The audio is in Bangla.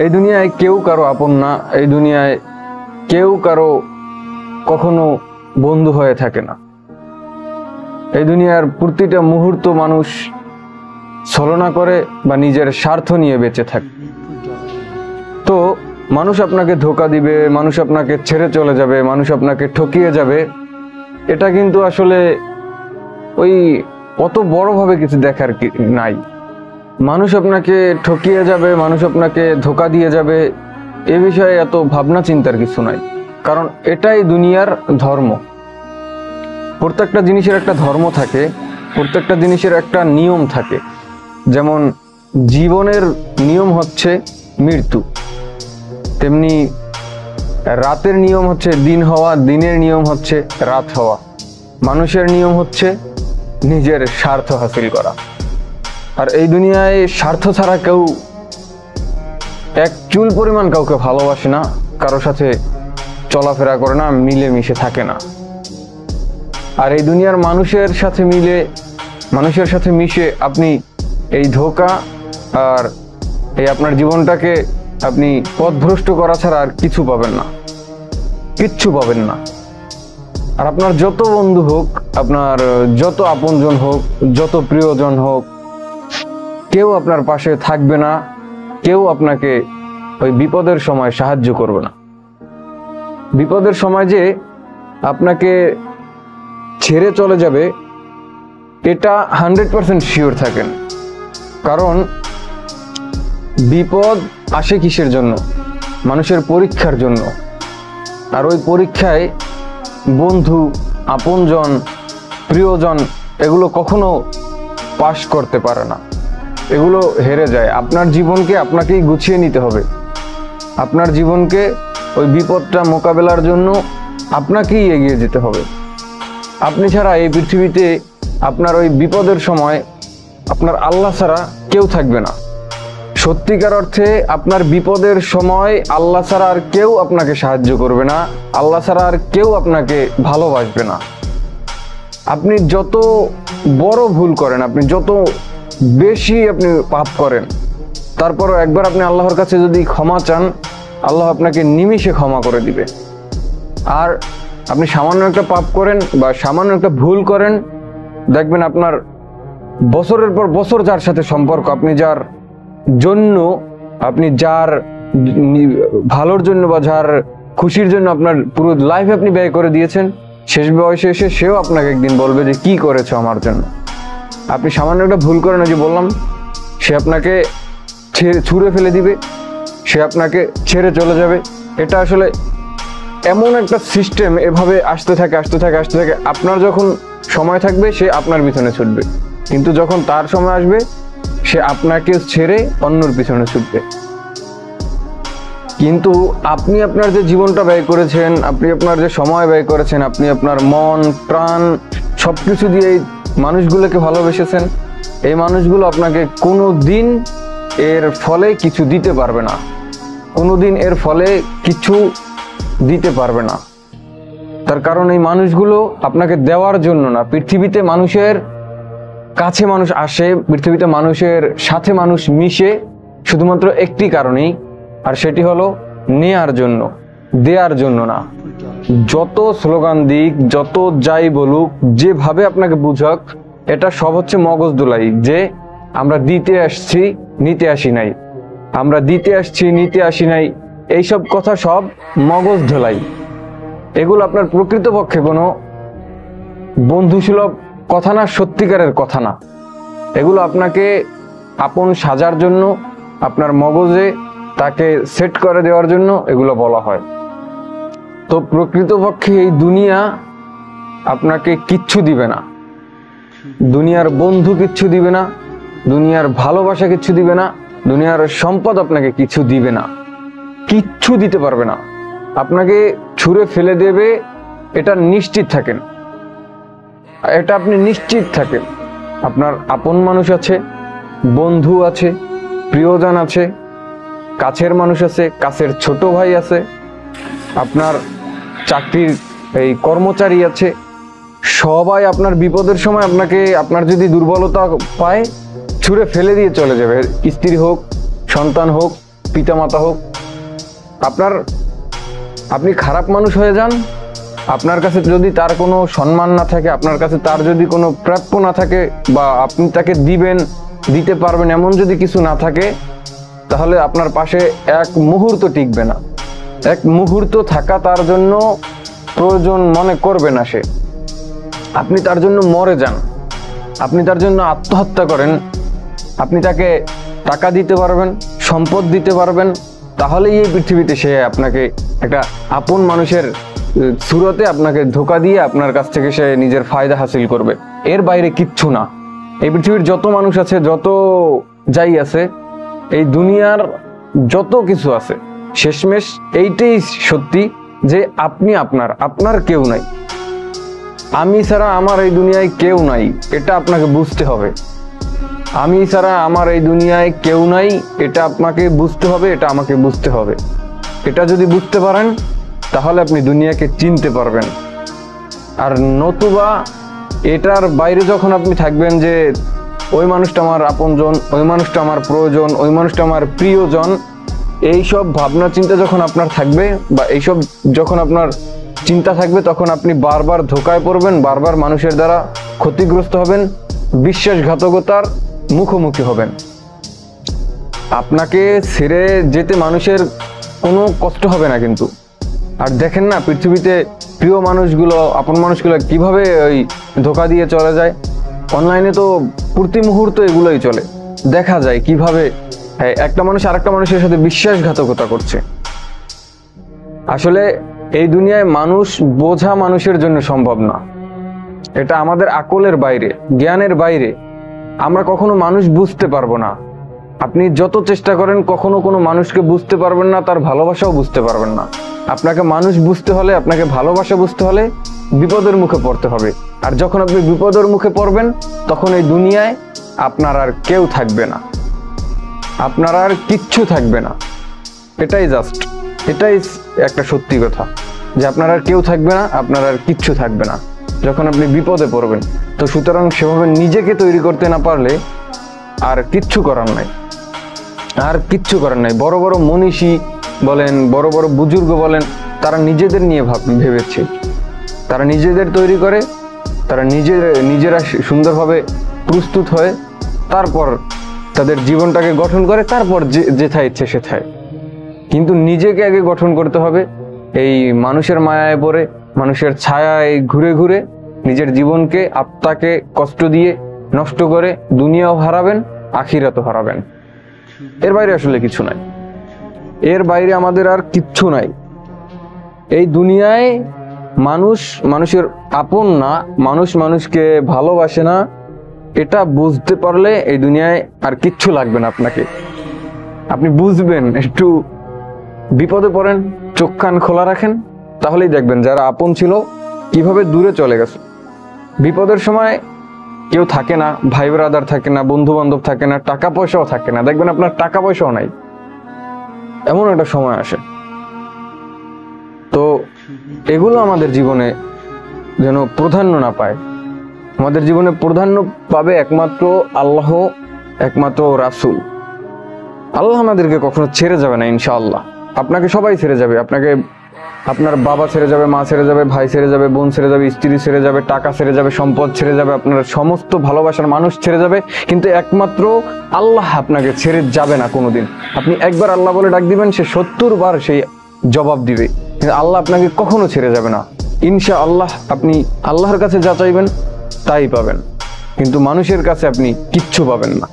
এই দুনিয়ায় কেউ কারো আপন না, এই দুনিয়ায় কেউ কারো কখনো বন্ধু হয়ে থাকে না। এই দুনিয়ার প্রতিটা মুহূর্ত মানুষ ছলনা করে বা নিজের স্বার্থ নিয়ে বেঁচে থাকে। তো মানুষ আপনাকে ধোঁকা দিবে, মানুষ আপনাকে ছেড়ে চলে যাবে, মানুষ আপনাকে ঠকিয়ে যাবে, এটা কিন্তু আসলে ওই অত বড়ভাবে কিছু দেখার নাই। মানুষ আপনাকে ঠকিয়ে যাবে, মানুষ আপনাকে ধোঁকা দিয়ে যাবে, এ বিষয়ে এত ভাবনা চিন্তার কিছু নাই, কারণ এটাই দুনিয়ার ধর্ম। প্রত্যেকটা জিনিসের একটা ধর্ম থাকে, প্রত্যেকটা জিনিসের একটা নিয়ম থাকে। যেমন জীবনের নিয়ম হচ্ছে মৃত্যু, তেমনি রাতের নিয়ম হচ্ছে দিন হওয়া, দিনের নিয়ম হচ্ছে রাত হওয়া। মানুষের নিয়ম হচ্ছে নিজের স্বার্থ হাসিল করা। আর এই দুনিয়ায় স্বার্থ ছাড়া কেউ এক চুল পরিমাণ কাউকে ভালোবাসে না, কারোর সাথে চলাফেরা করে না, মিলেমিশে থাকে না। আর এই দুনিয়ার মানুষের সাথে মিশে আপনি এই ধোঁকা আর এই আপনার জীবনটাকে আপনি পথভ্রষ্ট করা ছাড়া আর কিছু পাবেন না, কিচ্ছু পাবেন না। আর আপনার যত বন্ধু হোক, আপনার যত আপনজন হোক, যত প্রিয়জন হোক, কেউ আপনার পাশে থাকবে না, কেউ আপনাকে ওই বিপদের সময় সাহায্য করবে না। বিপদের সময় যে আপনাকে ছেড়ে চলে যাবে এটা 100% শিওর থাকেন। কারণ বিপদ আসে কিসের জন্য? মানুষের পরীক্ষার জন্য। আর ওই পরীক্ষায় বন্ধু, আপনজন, প্রিয়জন এগুলো কখনো পাশ করতে পারে না, এগুলো হেরে যায়। আপনার জীবনকে আপনাকেই গুছিয়ে নিতে হবে। আপনার জীবনকে ওই বিপদটা মোকাবেলার জন্য আপনাকেই এগিয়ে যেতে হবে। আপনি ছাড়া এই পৃথিবীতে আপনার ওই বিপদের সময় আপনার আল্লাহ ছাড়া কেউ থাকবে না। সত্যিকার অর্থে আপনার বিপদের সময় আল্লাহ ছাড়া আর কেউ আপনাকে সাহায্য করবে না, আল্লাহ ছাড়া আর কেউ আপনাকে ভালোবাসবে না। আপনি যত বড় ভুল করেন, আপনি যত বেশি আপনি পাপ করেন, তারপরও একবার আপনি আল্লাহর কাছে যদি ক্ষমা চান, আল্লাহ আপনাকে নিমিষে ক্ষমা করে দিবে। আর আপনি সামান্য একটা পাপ করেন বা সামান্য একটা ভুল করেন, দেখবেন আপনার বছরের পর বছর যার সাথে সম্পর্ক, আপনি যার জন্য, আপনি যার ভালোর জন্য বা যার খুশির জন্য আপনার পুরো লাইফ আপনি ব্যয় করে দিয়েছেন, শেষ বয়সে এসে সেও আপনাকে একদিন বলবে যে কি করেছো আমার জন্য। আপনি সামান্য একটা ভুল করেন, যে বললাম, সে আপনাকে ছুঁড়ে ফেলে দিবে, সে আপনাকে ছেড়ে চলে যাবে। এটা আসলে এমন একটা সিস্টেম, এভাবে আসতে থাকে। আপনার যখন সময় থাকবে সে আপনার পিছনে ছুটবে, কিন্তু যখন তার সময় আসবে সে আপনাকে ছেড়ে অন্যর পিছনে ছুটবে। কিন্তু আপনি আপনার যে জীবনটা ব্যয় করেছেন, আপনি আপনার যে সময় ব্যয় করেছেন, আপনি আপনার মন প্রাণ সবকিছু দিয়ে এই মানুষগুলোকে ভালোবেসেছেন, এই মানুষগুলো আপনাকে কোনোদিন এর ফলে কিছু দিতে পারবে না, কোনোদিন এর ফলে কিছু দিতে পারবে না। তার কারণ এই মানুষগুলো আপনাকে দেওয়ার জন্য না। পৃথিবীতে মানুষের কাছে মানুষ আসে, পৃথিবীতে মানুষের সাথে মানুষ মিশে শুধুমাত্র একটি কারণেই, আর সেটি হলো নেয়ার জন্য, দেয়ার জন্য না। যত স্লোগান দিক, যত যাই বলুক, যেভাবে আপনাকে বুঝাক, এটা সব হচ্ছে মগজ ধোলাই, যে আমরা দিতে আসছি, নিতে আসি নাই, আমরা দিতে আসছি, নিতে আসি নাই, এইসব কথা সব মগজ ধোলাই। এগুলো আপনার প্রকৃতপক্ষে কোনো বন্ধুসুলভ কথা না, সত্যিকারের কথা না। এগুলো আপনাকে আপন সাজার জন্য, আপনার মগজে তাকে সেট করে দেওয়ার জন্য এগুলো বলা হয়। তো প্রকৃতপক্ষে এই দুনিয়া আপনাকে কিচ্ছু দিবে না, দুনিয়ার বন্ধু কিচ্ছু দিবে না, দুনিয়ার ভালোবাসা কিচ্ছু দিবে না, দুনিয়ার সম্পদ আপনাকে কিছু দিবে না, কিচ্ছু দিতে পারবে না। আপনাকে ছুঁড়ে ফেলে দেবে, এটা নিশ্চিত থাকেন, এটা আপনি নিশ্চিত থাকেন। আপনার আপন মানুষ আছে, বন্ধু আছে, প্রিয়জন আছে, কাছের মানুষ আছে, কাছের ছোট ভাই আছে, আপনার চাকরির এই কর্মচারী আছে, সবাই আপনার বিপদের সময় আপনাকে, আপনার যদি দুর্বলতা পায়, ছুঁড়ে ফেলে দিয়ে চলে যাবে। স্ত্রী হোক, সন্তান হোক, পিতামাতা হোক, আপনি খারাপ মানুষ হয়ে যান, আপনার কাছে যদি তার কোনো সম্মান না থাকে, আপনার কাছে তার যদি কোনো প্রাপ্য না থাকে, বা আপনি তাকে দিতে পারবেন এমন যদি কিছু না থাকে, তাহলে আপনার পাশে এক মুহূর্ত টিকবে না। এক মুহূর্ত থাকা তার জন্য প্রয়োজন মনে করবে না সে। আপনি তার জন্য মরে যান, আপনি তার জন্য আত্মহত্যা করেন, আপনি তাকে টাকা দিতে পারবেন, সম্পদ দিতে পারবেন, তাহলেই এই পৃথিবীতে সে আপনাকে একটা আপন মানুষের সুরতে আপনাকে ধোঁকা দিয়ে আপনার কাছ থেকে সে নিজের ফায়দা হাসিল করবে। এর বাইরে কিচ্ছু না। এই পৃথিবীর যত মানুষ আছে, যত যাই আছে, এই দুনিয়ার যত কিছু আছে, শেষমেশ এইটাই সত্যি যে আপনি আপনার কেউ নাই। আমি ছাড়া আমার এই দুনিয়ায় কেউ নাই, এটা আপনাকে বুঝতে হবে। আমি ছাড়া আমার এই দুনিয়ায় কেউ নাই, এটা আপনাকে বুঝতে হবে, এটা আমাকে বুঝতে হবে। এটা যদি বুঝতে পারেন তাহলে আপনি দুনিয়াকে চিনতে পারবেন। আর নতুবা এটার বাইরে যখন আপনি থাকবেন যে ওই মানুষটা আমার আপনজন, ওই মানুষটা আমার প্রয়োজন, ওই মানুষটা আমার প্রিয়জন, এইসব ভাবনা চিন্তা যখন আপনার থাকবে, বা এইসব যখন আপনার চিন্তা থাকবে, তখন আপনি বারবার ধোঁকায় পড়বেন, বারবার মানুষের দ্বারা ক্ষতিগ্রস্ত হবেন, বিশ্বাসঘাতকতার মুখোমুখি হবেন। আপনাকে ছেড়ে যেতে মানুষের কোনো কষ্ট হবে না কিন্তু। আর দেখেন না পৃথিবীতে প্রিয় মানুষগুলো, আপন মানুষগুলো কিভাবে ওই ধোঁকা দিয়ে চলে যায়। অনলাইনে তো প্রতি মুহূর্ত এগুলোই চলে, দেখা যায় কিভাবে একটা মানুষ আরেকটা মানুষের সাথে বিশ্বাসঘাতকতা করছে। আসলে এই দুনিয়ায় মানুষ বোঝা মানুষের জন্য সম্ভব না, এটা আমাদের আকলের বাইরে, জ্ঞানের বাইরে। আমরা কখনো মানুষ বুঝতে পারবো না। আপনি যত চেষ্টা করেন কখনো কোনো মানুষকে বুঝতে পারবেন না, তার ভালোবাসাও বুঝতে পারবেন না। আপনাকে মানুষ বুঝতে হলে, আপনাকে ভালোবাসা বুঝতে হলে বিপদের মুখে পড়তে হবে। আর যখন আপনি বিপদের মুখে পড়বেন, তখন এই দুনিয়ায় আপনার আর কেউ থাকবে না, আপনার আর কিচ্ছু থাকবে না। এটাই একটা সত্যি কথা, যে আপনার আর কেউ থাকবে না, আপনার আর কিচ্ছু থাকবে না যখন আপনি বিপদে পড়বেন। তো সুতরাং সেভাবে নিজেকে তৈরি করতে না পারলে আর কিচ্ছু করার নাই, আর কিচ্ছু করার নাই। বড় বড় মনীষী বলেন, বড় বড় বুজুর্গ বলেন, তারা নিজেদের নিয়ে ভেবেছে, তারা নিজেদের তৈরি করে, তারা নিজেরা সুন্দরভাবে প্রস্তুত হয়ে তারপর তাদের জীবনটাকে গঠন করে, তারপর যেথায় ইচ্ছে সেথায়। কিন্তু নিজেকে আগে গঠন করতে হবে। এই মানুষের মায়ায় পড়ে, মানুষের ছায়ায় ঘুরে ঘুরে নিজের জীবনকে, আত্মাকে কষ্ট দিয়ে নষ্ট করে দুনিয়াও হারাবেন, আখিরাতও হারাবেন। এর বাইরে আসলে কিছু নাই, এর বাইরে আমাদের আর কিচ্ছু নাই। এই দুনিয়ায় মানুষের আপন না, মানুষ মানুষকে ভালোবাসে না, এটা বুঝতে পারলে এই দুনিয়ায় আর কিচ্ছু লাগবে না আপনাকে। আপনি বুঝবেন, একটু বিপদে পড়েন, চোখ কান খোলা রাখেন, তাহলেই দেখবেন যারা আপন ছিল কিভাবে দূরে চলে গেছে। বিপদের সময় কেউ থাকে না, ভাই ব্রাদার থাকে না, বন্ধু বান্ধব থাকে না, টাকা পয়সাও থাকে না। দেখবেন আপনার টাকা পয়সাও নাই, এমন একটা সময় আসে। তো এগুলো আমাদের জীবনে যেন প্রাধান্য না পায়। আমাদের জীবনে প্রাধান্য পাবে একমাত্র আল্লাহ, একমাত্র রাসূল। আল্লাহ আমাদেরকে কখনো ছেড়ে যাবে না ইনশাআল্লাহ। আপনাকে সবাই ছেড়ে যাবে, আপনাকে আপনার বাবা ছেড়ে যাবে, মা ছেড়ে যাবে, ভাই ছেড়ে যাবে, বোন ছেড়ে যাবে, স্ত্রী ছেড়ে যাবে, টাকা ছেড়ে যাবে, সম্পদ ছেড়ে যাবে, আপনার সমস্ত ভালোবাসার মানুষ ছেড়ে যাবে, কিন্তু একমাত্র আল্লাহ আপনাকে ছেড়ে যাবে না কোনোদিন। আপনি একবার আল্লাহ বলে ডাক দিবেন, সে 70 বার সেই জবাব দিবে, কিন্তু আল্লাহ আপনাকে কখনো ছেড়ে যাবে না ইনশাআল্লাহ। আপনি আল্লাহর কাছে যা চাইবেন তাই পাবেন, কিন্তু মানুষের কাছে আপনি কিচ্ছু পাবেন না।